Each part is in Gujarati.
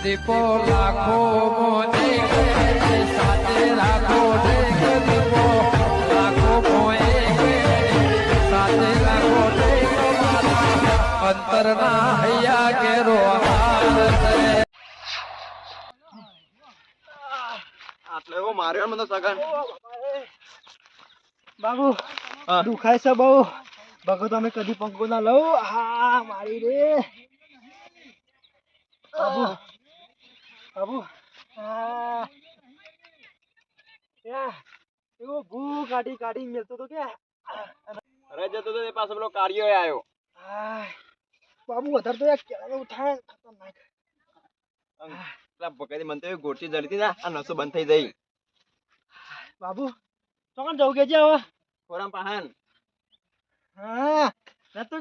દીપો લાખો મોને સાથે રાખો દીપો લાખો મોએ સાથે રાખો અંતરના હૈયા કેરો આટલે એવો માર્યો મને સગન બાબુ દુખાય છે બહુ બગો તમે કદી પંખો ના લઉં હા મારી રે બાબુ બાબુ એવો ભૂ કાઢી કાઢી મેલતો તો કે અરે જતો તો એ પાસે પેલો કાર્યો આવ્યો બાબુ વધારે તો યાર કેળાનો ઉઠાય ખતરનાક પેલા બકાઈ મને તો ગોળચી જડી હતી ને આ નસો બંધ થઈ જઈ બાબુ ચોકન જવું કે છે હવે ખોરામ પાહન હા નતો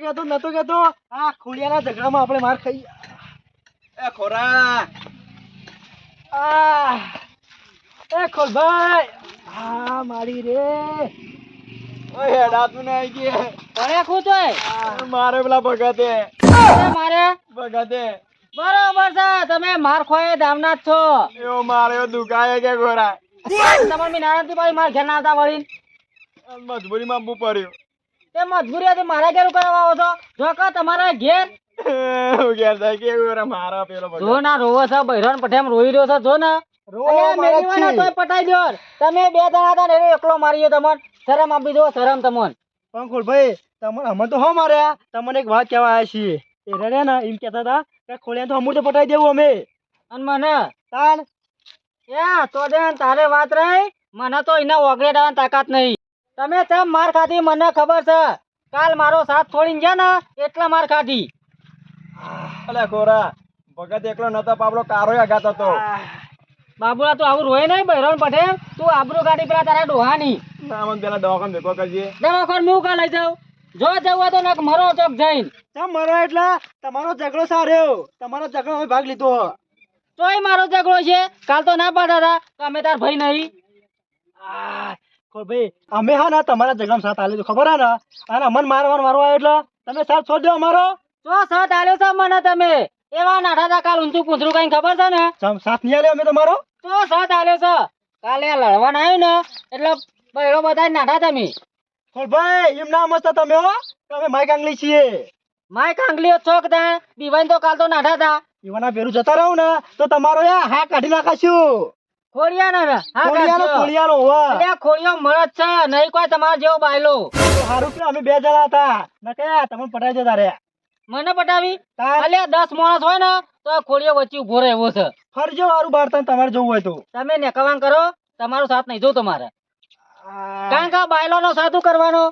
કેતો આ ખોડિયાના ઝઘડામાં આપણે માર ખાઈ એ ખોરા એ ખોલભાઈ હા મારી રે ઓય હેડા તું નહીં કે અરે ખોતો મારે પેલા ભગતે મારે ભગતે બરોબર છે તમે માર ખોય દામના જ છો એવો માર્યો દુખાય કે ખોરા તમારે મી નારાયણથી ભાઈ માર ઘેર ના આવતા વળી મજબૂરીમાં બુ પડ્યું તે મજબૂરી હતી મારા ઘેર કરવા આવો છો જો કે તમારા ઘેર ઘેર જાય કે ખોરા મારા પેલો ભગત જો ના રોવો છે બૈરાન પઠેમ રોઈ રહ્યો છે જો ને તોય પટાઈ દો તમે બે જણા હતા ને એકલો માર્યો તમને શરમ આપી દો શરમ તમને પંખોલ ભાઈ તમને અમે તો હો માર્યા તમને એક વાત કહેવા આવ્યા છીએ એ રે ને એમ કહેતા હતા કે ખોલિયા તો અમૂર તો પટાઈ દેવું અમે અને મને તાન તો દે તારે વાત રહી મને તો એના ઓગળે ડાવાની તાકાત નહીં તમે ચમ માર ખાધી મને ખબર છે કાલ મારો સાથ છોડીને ગયા ને એટલા માર ખાધી અલે ખોરા ભગત એકલો નતો પાબલો કારોય આઘાત હતો બાબુલા તું આવું રોય નહીં બૈરોન પટેલ તું આબરૂ કાઢી પેલા તારા ડોહાની ના મને પેલા દવાખાને ભેગો કરજે દવાખાન હું કા લઈ જાઉં જો જવું હોય તો નક મરો ચોક જઈને ચમ મરો એટલે તમારો ઝઘડો સાર્યો તમારો ઝઘડો અમે ભાગ લીધો તોય મારો ઝઘડો છે કાલ તો ના પાડતા હતા અમે તાર ભાઈ નહીં ભાઈ અમે હા ને તમારા ઝઘડામાં સાથ આલ્યો ખબર હે ને અને અમને મારવા આવ્યો એટલે તમે સાથ છોડ દો અમારો તો સાથ આલ્યો છે મને તમે એવા નાઠા તા કાલ ઊંચું પૂંછરું કઈ ખબર છે ને સાથ નહીં આલ્યો અમે તમારો તો સાથ આલ્યો છે કાલે લડવાના આવ્યું ને એટલે બૈરો બધા નાઠા તમે ભાઈ એમ ના મસ્ત તમે હો તમે માય કાંગલી છીએ માય કાંગલી ચોક તા દીવાન તો કાલ તો નાઠા તા દીવાના પેરું જતા રહું ને તો તમારો હા કાઢી નાખાશું ખોડિયાનો મળત છે નહીં કોઈ તમારો જેવો બાયલો સારું કે અમે બે જણા હતા નકે તમે પટાઈ જતા રહ્યા મને પટાવી અલે 10 માણસ હોય ને તો ખોડિયો વચ્ચે ઉભો રહે એવો છે ફરજો વારું બારતા તમારે જોવું હોય તો તમે નેકવાન કરો તમારો સાથ નહીં જો તમારે કારણ કે બાયલો નો સાધુ કરવાનો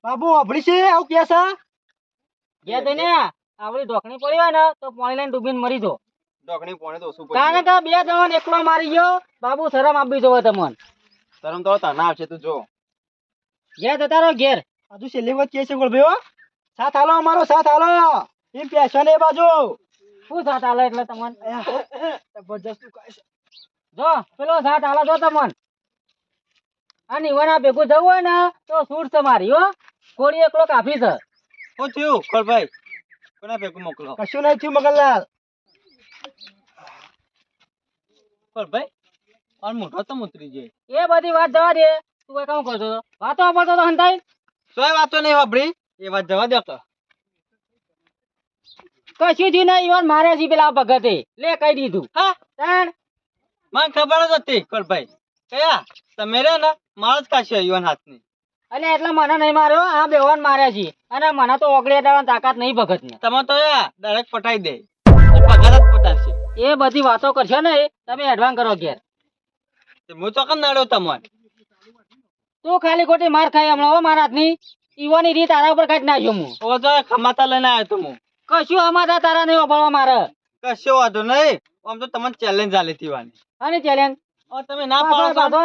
બાબુ અભડી છે આવું કે છે ગયા દે ને આવડી ઢોકણી પડી હોય ને તો પાણી લઈને ડૂબીને મરી જો ડોકણી પોણે તો ઓછું કારણ કે બે જણ એકલો મારી ગયો બાબુ શરમ આપી જોવે તમને શરમ તો તને આવશે તું જો ઘેર જતા રહો ઘેર હજુ છેલ્લી વાત કે છે ભાઈ સાથ હાલો અમારો સાથ હાલો એમ પેશો ને એ બાજુ શું સાથ હાલો એટલે તમને જબરજસ્ત જો પેલો સાથ હાલો જો તમને અને ઈવાના ભેગું જવું હોય ને તો સૂટ છે મારી હો કોળી એકલો કાફી છે શું થયું ખોલભાઈ કોના ભેગું મોકલો કશું નહીં થયું મગનલાલ ખોલભાઈ ઓન મોટો તો ઉતરી જાય એ બધી વાત જવા દે તું કઈ કામ કરતો હતો વાતો આપતો તો હંતાઈ સોય વાતો નહીં વાપરી એ વાત જવા દે તો કશું થયું નહીં ઈવન મારે છે પેલા ભગતે લે કહી દીધું હા તાણ મને ખબર જ હતી ખોલભાઈ કયા તમે રે ને માર જ કાશે યુવાન હાથની અને એટલે મને નહીં માર્યો આ બેવાન માર્યા છે અને મને તો ઓગળી દાવાની તાકાત નહીં ભગત ને તમે તો ડાયરેક્ટ પટાઈ દે પગાર જ પટાશે એ બધી વાતો કરશો ને તમે એડવાન્સ કરો ઘેર હું તો કમ નાડ્યો તમને તું ખાલી ખોટી માર ખાઈ હમણાં હો મારા હાથની ઈવાની રીત તારા ઉપર કાઢી નાખ્યો હું ઓ તો ખમાતા લઈને આવ્યો તો હું કશું અમારા તારા નહીં વાપરવા મારે કશો વાંધો નહીં આમ તો તમને ચેલેન્જ આલી દીવાની અને ચેલેન્જ તમે ના પાડો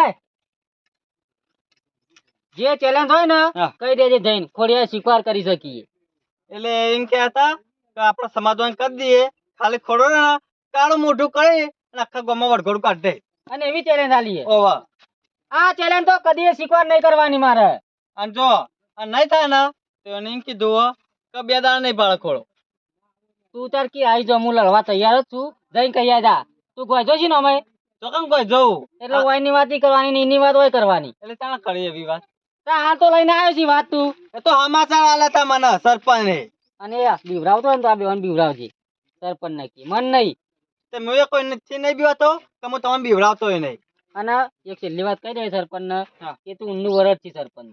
જે ચેલેન્જ હોય ને કઈ દેજે જઈને ખોડિયા સ્વીકાર કરી શકીએ એટલે એમ કહેતા કે આપણે સમાધાન કરી દઈએ ખાલી ખોડો ને કાળું મોઢું કરી અને આખા ગામમાં વડઘોડું કાઢી દે અને એવી ચેલેન્જ આલીએ ઓવા આ ચેલેન્જ તો કદી સ્વીકાર નહીં કરવાની મારે અને જો નહીં થાય ને તો એને એમ કીધું કે 2 દાડા નહીં પાડે ખોડો તું તાર કી આવી જો હું લડવા તૈયાર જ છું જઈને કહી જા તું ગોઈજો છે ને અમે તો કેમ કોઈ જવું એટલે ઓયની વાત ઈ કરવાની ને એની વાત ઓય કરવાની એટલે ચાલ કરી એવી વાત તા હાલ તો લઈને આવ્યો છે વાત તું એ તો સમાચાર આલે તા મને સરપંચ ને અને બીવરાવતો હોય ને તો આ બેવાને બીવરાવજે સરપંચ નક્કી મન નહીં તે મેં કોઈ નથી નહીં બીવાતો કે હું તમને બીવડાવતો હોય નહીં અને એક છેલ્લી વાત કહી દે સરપંચ ને હા. કે તું ઊંડું વરસ છે સરપંચ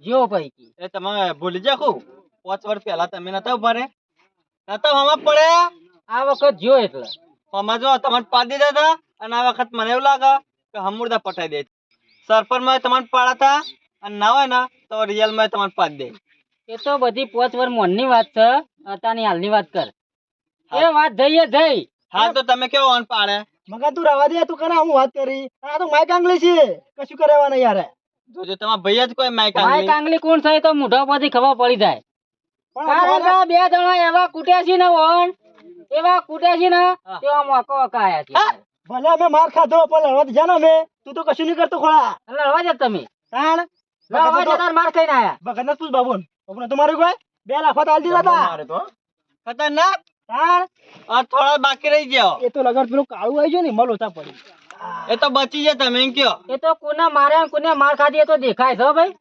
જો પૈકી એ તમે ભૂલી જાખું 5 વર્ષ પહેલા તમે નતા ઉભા રે નતા હમા પડ્યા આ વખત જો એટલે હમા જો તમને પાડી દીધા હતા અને આ વખત મને એવું લાગે કે હમુરદા પટાઈ દે સરપંચ માં તમને પાડતા અને ના હોય ને તો રિયલ માં તમને પાડી દે એ તો બધી 5 વર્ષ મોનની વાત છે અત્યારની હાલની વાત કર એ વાત જઈએ જઈ હા તો તમે કેવો ઓન પાડે મગા તું રવા દે તું કરે હું વાત કરી આ તો માઈક આંગલી છે કશું કરાવવા નહીં યાર જોજો તમારા ભાઈ જ કોઈ માઈક માઈક આંગલી કોણ છે એ તો મોઢા પરથી ખબર પડી જાય કારણ કે બે જણા એવા કુટ્યા છે ને વણ એવા કુટ્યા છે ને તેવા મોકો વકાયા છે ભલે અમે માર ખાધો પણ લડવા જા ને અમે તું તો કશું નહીં કરતો ખોળા લડવા જ તમે તાણ લડવા જ તાર માર ખાઈને આયા બગન પૂછ બાબુન બાબુને તો માર્યું કોઈ 2 લાખ આલ દીધા હતા મારે તો ખતરનાક તાણ આ થોડા બાકી રહી ગયો એ તો લગન પેલું કાળું આવી ગયું ને મલ ઓછા પડી એ તો બચી જાય તમે એમ કયો એ તો કોને મારે કોને માર ખાધી એ તો દેખાય છે ભાઈ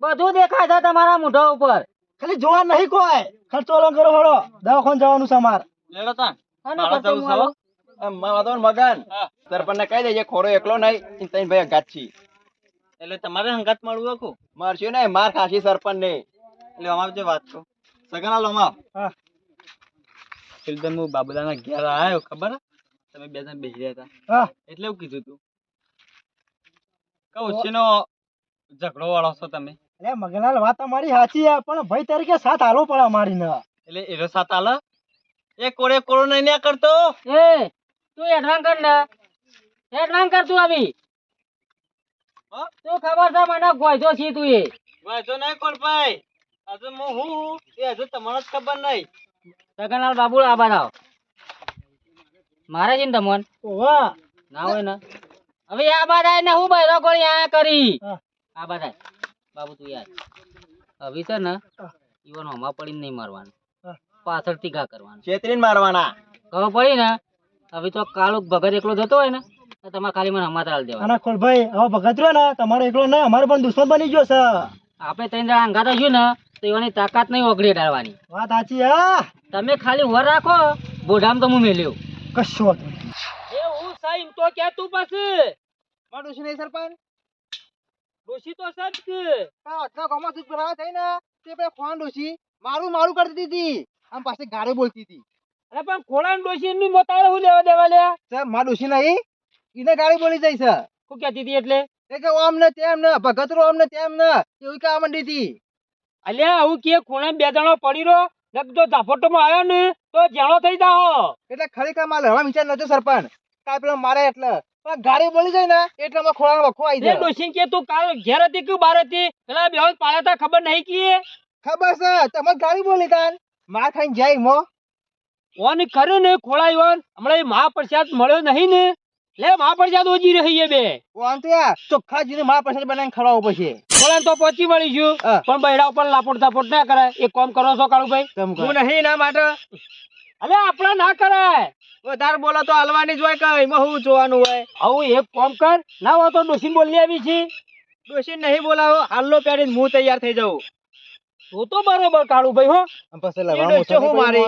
બધું દેખાય છે તમારા મોઢા ઉપર ખાલી જોવા નહીં કોઈ ખર્ચો લો કરો હળો દવાખાને જવાનું છે માર લેડો તાન અને મારા ખર્ચો જવું હાલો. મગન સરપંચ ને કહી દેજે ખોરો એકલો નહીં તઈ ભાઈ ગાત છી એટલે તમારે હંગાત મળવું હતું મારશું ને માર ખાશી સરપંચ ને એટલે અમાર જે વાત કહું સગના લો માં હા એકદમ હું બાબુલાના ઘેર આવ્યો ખબર હે? તમે બે જણ બેસી રહ્યા હતા હા એટલે એવું કીધું તું કહું શેનો ઝઘડો વાળો છો તમે અરે મગનાલ વાત તમારી સાચી છે પણ ભાઈ તરીકે સાથ હાલો પડે મારી ને એટલે એનો સાથ આલે એ કોરે કોરો નહીં ના કરતો એ તું એડવાન્સ કર ને એડવાન્સ કર તું આવી હા? તું ખબર છે મને ગોઈજો છી તું એ વાંચો નહીં કોણ ભાઈ હજુ હું એ હજુ તમને જ ખબર નહીં સગનલાલ બાબુ આ બાર મારે છે ને તમોન ના હોય ને હવે આ બાદ આય ને હું બૈરો ગોળી આ કરી આ બાદ આય બાબુ તું યાર હવે છે ને ઈવન હમા પડીને નહીં મારવાનું પાછળથી ઘા કરવાનું છેતરીને મારવાના ખબર પડી ને હવે તો કાળો ભગત એકલો જતો હોય ને તો તમારે ખાલી મને હમા તાલ દેવા અને ખોલભાઈ હવે ભગત રહ્યો ને તમારો એકલો નહીં અમારો પણ દુશ્મન બની ગયો છે આપણે 3 જણા અંગાત હશું ને તો એવાની તાકાત નહીં ઓગળી ડાળવાની વાત સાચી હા તમે ખાલી વર રાખો બોઢામ તો હું મેલ્યો કશો વાંધો નહીં. એ હું સાઈમ તો કે તું પછી મારું ડોશી નહીં સરપંચ ડોશી તો સજ કે આટલા ગામમાં દૂધ ભરાવા થઈ ને તે પેલા ફોન ડોશી મારું કરતી હતી આમ પાસે ગાળે બોલતી હતી અરે પણ ખોળાન ડોશી ની મોતાળે હું લેવા દેવા લે સાહેબ માર ડોશી નહીં એને ગાળી બોલી જાય છે શું કહેતી હતી એટલે એ કે આમ ને તેમ ને ભગત રો આમ ને તેમ ને એવું કહેવા માંડી હતી અલ્યા હું કે ખૂણે બે જણો પડી રહ્યો લગતો ઝાપટો માં આવ્યો ને તો જાણો થઈ જાઓ એટલે ખરેખર મારે લડવા વિચાર નતો સરપંચ કાલ પેલો મારે એટલે પણ ગાળી બોલી જાય ને એટલે અમે ખોળાનો વખો આવી એ જાય ડોશી કે તું કાલ ઘેર હતી કે બહાર હતી પેલા બેહોશ પાડ્યા તા ખબર નહીં કી ખબર છે તમે ગાળી બોલી તાન માર ખાઈને જાય મો ઓન ખરે ને ખોળાઈ વન હમણાં એ મહાપ્રસાદ મળ્યો નહીં ને લે મહાપ્રસાદ ઓજી રહી છે બે વાન તો યાર ચોખ્ખા જીને મારા પૈસા બનાવીને ખવડાવવો પડશે ખોળાને તો પહોંચી વળીશું હા. પણ બૈરા ઉપર લાપોટ તાપોટ ના કરાય એક કામ કરો છો કાળુભાઈ કેમ કરે? હું નહીં ના માટે અલે આપણા ના કરાય વધારે બોલો તો હલવાની જ હોય કે એમાં શું જોવાનું હોય આવું એક કામ કર ના હોય તો ડોશી બોલી આવી છે ડોશી નહીં બોલાવો હાલો પહેરીને હું તૈયાર થઈ જાઉં તો તો બરોબર કાળુભાઈ હો પછી એ ડોશી હું મારી?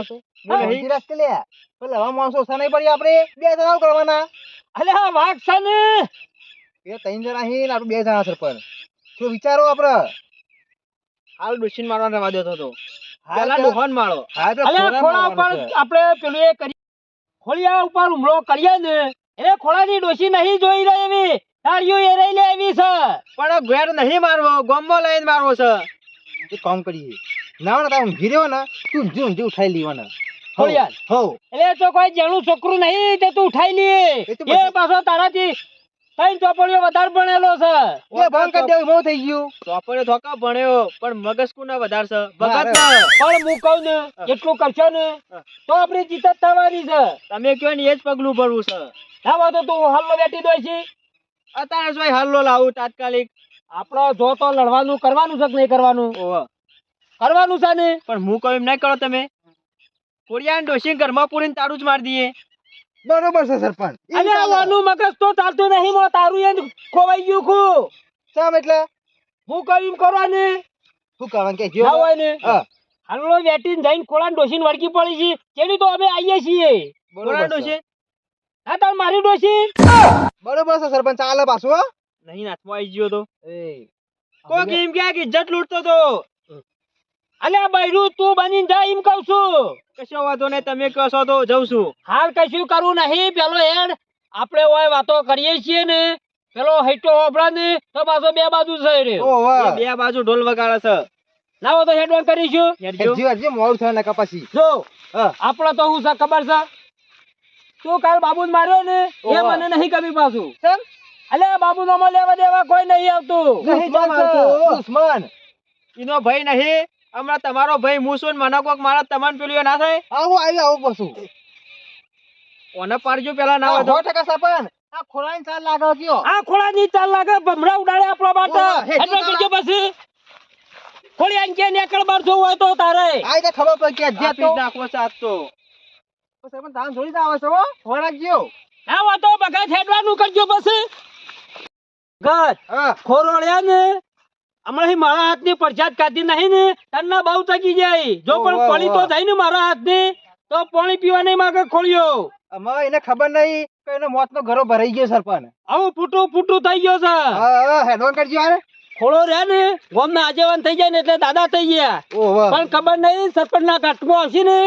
હા. લવા માણસો ઓછા નહીં પડી આપણે બે જણા કરવાના અલે આ વાઘ છે ને એ 3 જણા હી આપણે 2 જણા સરપંચ શું વિચારો આપણે હાલ ડોશીને મારવા રવા દેતો હતો પેલા ડોહાન મારો હા તો અલે ખોળા ઉપર આપણે પેલું એ કરી ખોળિયા ઉપર હુમલો કરીએ ને એ ખોળાની ડોશી નહીં જોઈ રહી એવી તાળીઓ એ રહી લે એવી છે પણ ઘેર નહીં મારવો ગોમમાં લઈને મારવો છે એક કામ કરીએ ના ના તારું ઊંઘી રહ્યો ને તું ઊંઘી ઉઠાઈ લેવાના ખોળિયા હો એટલે તો કોઈ જેનું છોકરું નહીં તે તું ઉઠાઈ લે એ તો એ પાછો તારાથી ત્રણ ચોપડીઓ વધારે ભણેલો છે એ બંધ કરી દેવું બહુ થઈ ગયું ચોપડે થોકા ભણ્યો પણ મગજ કોના વધારે છે ભગત પણ હું કહું ને એટલું કરશો ને તો આપણી જીત જ થવાની છે તમે કયો ને એ જ પગલું ભરવું છે ના હોય તો તું હાલનો બેઠી દોય છે અત્યારે જોઈ હાલો લાવું તાત્કાલિક આપણો જો તો લડવાનું કરવાનું છે કે નહીં કરવાનું ઓહો કરવાનું છે ને પણ હું કહું એમ ના કરો તમે ખોડિયાને ડોશી ઘરમાં પૂરીને તાળું જ મારી દઈએ. બરોબર છે સરપંચ ઈ અલે ચાલે. આનું મગજ તો ચાલતું નહીં મો તારું એ ખોવાઈ ગયું ખું ચમ એટલે હું કર્યું કરવાની શું કરવાનું કે ના જીઓ હોય ને હા હાલો વેટીને જઈને ખોળાને ડોશીને વળગી પડી છે તેની તો અમે આવીએ છીએ બરોબર ખોડિયા છે. ડોશી હા તાર મારી ડોશી બરોબર છે સરપંચ ચાલે પાછું હો નહીં નાચમાં આવી ગયો તો એ કોક એમ કે ઇજ્જત લૂંટતો તો. અલે બૈરું તું બનીને જા એમ કહું છું કશો વાંધો નહીં, તમે કશો તો જઉં છું. હાલ કશું કરવું નહીં પેલો હેડ આપણે ઓય વાતો કરીએ છીએ ને પેલો હેટો હોબળા ને તો પાછો બે બાજુ છે રે ઓ વાહ એ બે બાજુ ઢોલ વગાડે છે. ના હોય તો હેડવાન કરીશું હેડજો. હજી હજી મોડું થાય ને કપાસી જો હા આપડે તો હું છે ખબર છે તું કાલ બાબુ માર્યો ને એ ઓહો. મને નહીં કમી પાછું ચમ અલે બાબુ નો લેવા દેવા કોઈ નહીં આવતું નહીં દુશ્મન ચાલતો. આવતું. દુશ્મન ઈનો ભાઈ નહીં, હમણાં તમારો ભાઈ હું છું ને મને કોક મારા તમને પેલું એ ના થાય. આવું આવું પાછું ઓને પાડજો પેલા ના હોય તો. 100% સરપંચ આ ખોરાની ચાલ લાગે કયો આ ખોળા ની ચાલ લાગે ભમરા ઉડાડે આપણા માટે ઓહો, હેઠું એટલે ચાલે. કરજો પછી ખોળી આંકે નેકળ બાર જોવું હોય તો તારે આ તો ખબર પડી કે આપી અજ્જા જ નાખવો છે આજ તો. તો સરપંચ તાન જોઈ જ આવે છે હો ખોરાક જ્યો ના હોય તો બગા હેડવાનું કરજો પછી ગત હા ખોરોળ્યા ને હમણાં મારા હાથની પરસાદ કાઢી નહીં ને તન્ના બહુ થકી જાય જો પણ ઓહો, પાણી તો ઓહો. જાય ને મારા હાથની તો પાણી પીવા નહીં માગે ખોળ્યો અમારે એને ખબર નહીં કે એનો મોતનો ઘરો ભરાઈ ગયો સરપંચ આવું ફૂટું ફૂટું થઈ ગયો છે હા હેડવાન કરજો યાર ખોળો રે ને ગોમના આગેવાન થઈ જાય ને એટલે દાદા થઈ ગયા ઓહો પણ ખબર નહીં સરપંચ ના કાટમાં આવશે ને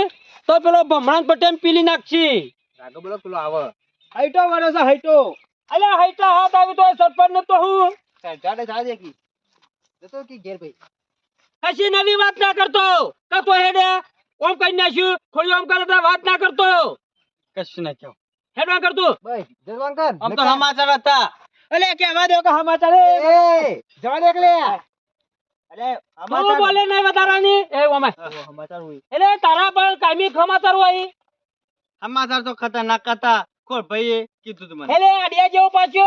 તો પેલો ભમણાન પટેલ પીલી નાખશે રાગો બોલો પેલો આવે હાઈટો વાળો છે હાઈટો. અલ્યા હાઈટા હાથ આવી તો સરપંચ ને તો હું જાડે જાડે કી જતો કી ઘેર ભાઈ કશી નવી વાત ના કરતો કતો હેડે ઓમ કઈ નાખ્યું ખોળી ઓમ કરે તો વાત ના કરતો કશું ના કહો. હેડવા કરતું ભાઈ જવાન કર આમ તો સમાચાર હતા. અલે કહેવા દો કે સમાચાર એ જવા દે એકલે અરે તું બોલે નહીં વધારાની એ ઓમે સમાચાર હોય. એટલે તારા પર કાયમી સમાચાર હોય સમાચાર તો ખતરનાક હતા. કોણ ભાઈએ કીધું તું મને. એટલે અડિયા જેવો પાછો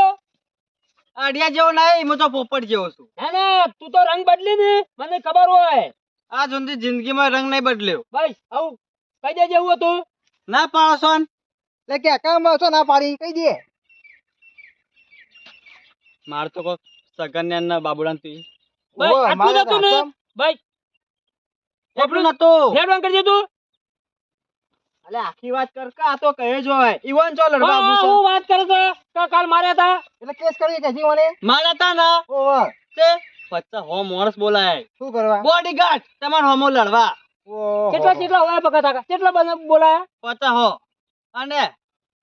અડિયા જેવો નહીં, હું તો પોપટ જેવો છું. ના ના તું તો રંગ બદલી ને મને ખબર હોય આ સુધી જિંદગીમાં રંગ નહીં બદલ્યો. ભાઈ આવું કઈ દે જેવું હતું ના પાડો છો ને? લે કે કામ છો ના પાડી કહી દે માર તો કોક સગન્યા ના બાબુડાન તું. ભાઈ ઓય, આટલું મારે નતું ને રાતમ. ભાઈ એટલું નતું. હેડવાન કરી દે અલે આખી વાત કર કે આ તો કહે જ હોય. ઈવન ચો લડવા તું આવું છે. હું વાત કરે છે કે કાલ માર્યા હતા એટલે કેસ કરી કે જી મને મારા તા ના ઓહો તે પચ્ચા હો માણસ બોલાય. શું કરવા બોડીગાર્ડ તમાર હોમો લડવા. ઓહો કેટલા કેટલા હોય બકા હતા કેટલા બધા બોલાયા પચા હો. અને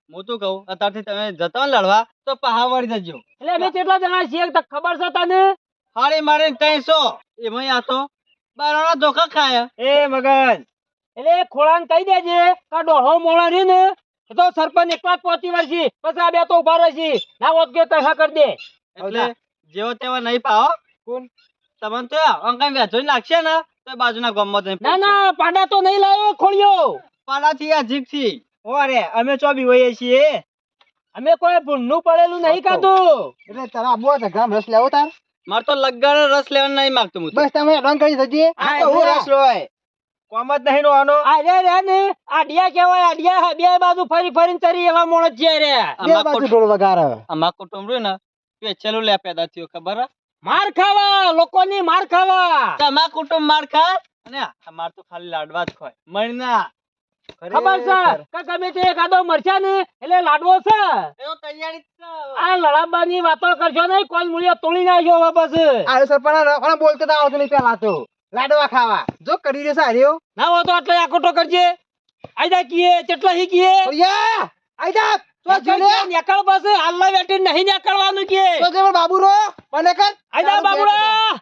હું તો કહું અત્યારથી તમે જતા હો ને લડવા તો પહા વળી જજો. એટલે અમે કેટલા જણા છીએ તો ખબર છે તને હાડી મારીને 300 એમાંય આ તો બારાના ધોકા ખાય. એ મગન એટલે ખોળાને કહી દેજે કે ડોહો મોળા રી ને એ તો સરપંચ એકલા જ પહોંચી વળશે પછી આ બે તો ઉભા રહેશે ના હોત કે તહા કરી દે એટલે જેવો તેવો નહીં પાવો. કોણ તમને તો અંકાઈ વેચો નાખશે ને તો બાજુના ગામમાં જઈને ના ના પાડા તો નહીં લાવ્યો ખોળ્યો પાડાથી આ જીગથી. ઓરે અમે ચોબી હોઈએ છીએ. અમે કોઈ ભૂંડનું પડેલું નહીં કાધું એટલે તારા આબુ છે ગ્રામ રસ લેવો તાર માર તો લગ્ન રસ લેવાનું નહીં માંગતો હું તો. બસ તમે એડવાન્સ કરી દેજે આ તો હું રસ લોય. કોમ જ નહીં નો આનો. આ રે રે ને આડિયા કહેવાય આડિયા બે બાજુ ફરી ફરીને તરી એવા મોણસ છે રે બે આમાં બાજુ કુટ- ઢોલ વગાડે આમાં કુટુંબ રહ્યું ને પેચેલું લે પેદા થયો ખબર હે? માર ખાવા લોકોની માર ખાવા તમાર કુટુંબ માર ખાય અને અમાર તો ખાલી લાડવા જ ખવાય મણના. ખબર છે કે ગમે તે એકાદો મરચા ને એટલે લાડવો છે એવો તૈયારી જ છે. આ લડાબાની વાતો કરશો નહીં કોઈ મૂળિયો તોડી નાખ્યો હવે પછી આ સરપંચ બોલતો તો આવતો નહીં પેલા તો લાડવા ખાવા જો કરી દેશે આર્યો ના હોય તો આટલો આકોટો કરજે આઈદા કીએ કેટલા હી કીએ ઓયા આઈ જા તો જોલે નેકળ પાસે હાલના વેટી નહીં નેકળવાનું કે તો જે બાબુ રો મને કર આઈદા બાબુડા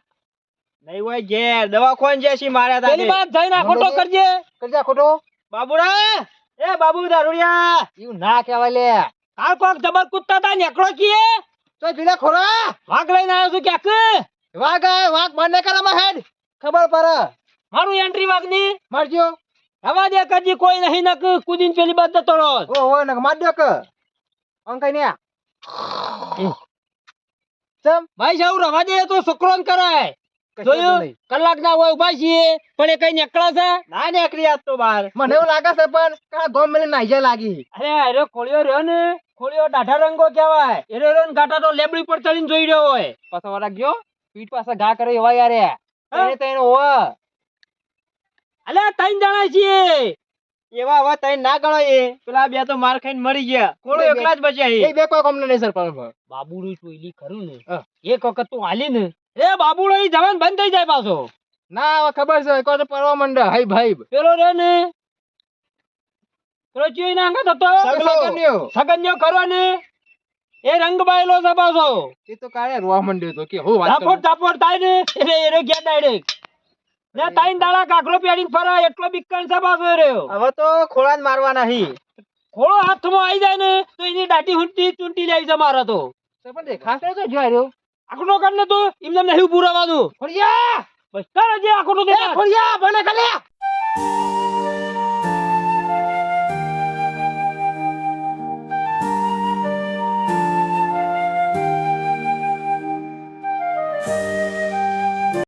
નહીં હોય ઘેર દવા ખોન જેસી માર્યા તા પેલી વાત જઈને આકોટો કરજે કરજા ખોટો બાબુડા એ બાબુ દારૂડિયા એવું ના કહેવાય લે કાલ કોક જબર કૂદતા તા નેકળો કીએ તો જોલે ખોરા વાઘ લઈને આવ્યો છું ક્યાંક વાઘ મને કર આમાં હેડ ખબર પર મારું એન્ટ્રી વાઘની મારજો હવા દે કદી કોઈ નહીં નક કુદીન પેલી બાદ જતો રહો ઓહો ને માર દો કે અંકઈ ને ચમ ભાઈ સાહેબ રવા દે તો છોકરો ને કરાય જોયું કલાક ના હોય ઉભા છીએ પણ એ કઈ નીકળે છે ના નીકળી આજ તો બહાર મને એવું લાગે સરપંચ કે આ ગોમ મેલી નાઈજા લાગી અરે અરે ખોળિયો રહ્યો ને ખોળિયો દાઢા રંગો કહેવાય એરો એરો ગાટા તો લેબડી પર ચડીને જોઈ રહ્યો હોય પાછો વરાક ગયો પીઠ પાસે ઘા કરે એવા યાર એને તઈને હોવા અલે ત્રણ જણા છીએ એવા હવે તઈ ના ગણો એ પેલા બે તો માર ખાઈને મરી ગયા કોણ એકલા જ બચ્યા એ બે કોઈ કોમ નહીં સરપંચ બાબુડું ચોઈલી ખરું ને હા. એક વખત તું હાલી ને એ બાબુડો ઈ જવાન બંધ થઈ જાય પાછો ના હવે ખબર છે કોઈ તો પરવા મંડે હાઈ ભાઈ પેલો રે ને પેલો ચીઈ ના અંગત હતો સગન્યો ખરો ને એ રંગ બાયલો છે પાછો એ તો કાળે રોવા મંડ્યો તો કે હું વાત ઝાપોટ ઝાપોટ થાય ને એટલે એરો ગયા ડાયરેક્ટ ને ત્રણ દાડા કાકરો પેડીને ફરાય એટલો બીકણ છે પાછો રહ્યો હવે તો ખોળા જ મારવાના હી ખોળો હાથમાં આવી જાય ને તો એની દાટી હુંટી ચૂંટી લેવી છે મારે તો સરપંચ ખાસ તો જોઈ રહ્યો આખો કર ને તું એમને નહીં પૂરાવાનું ખોડિયા બસ કર જે આખો તો ખોડિયા બને કલે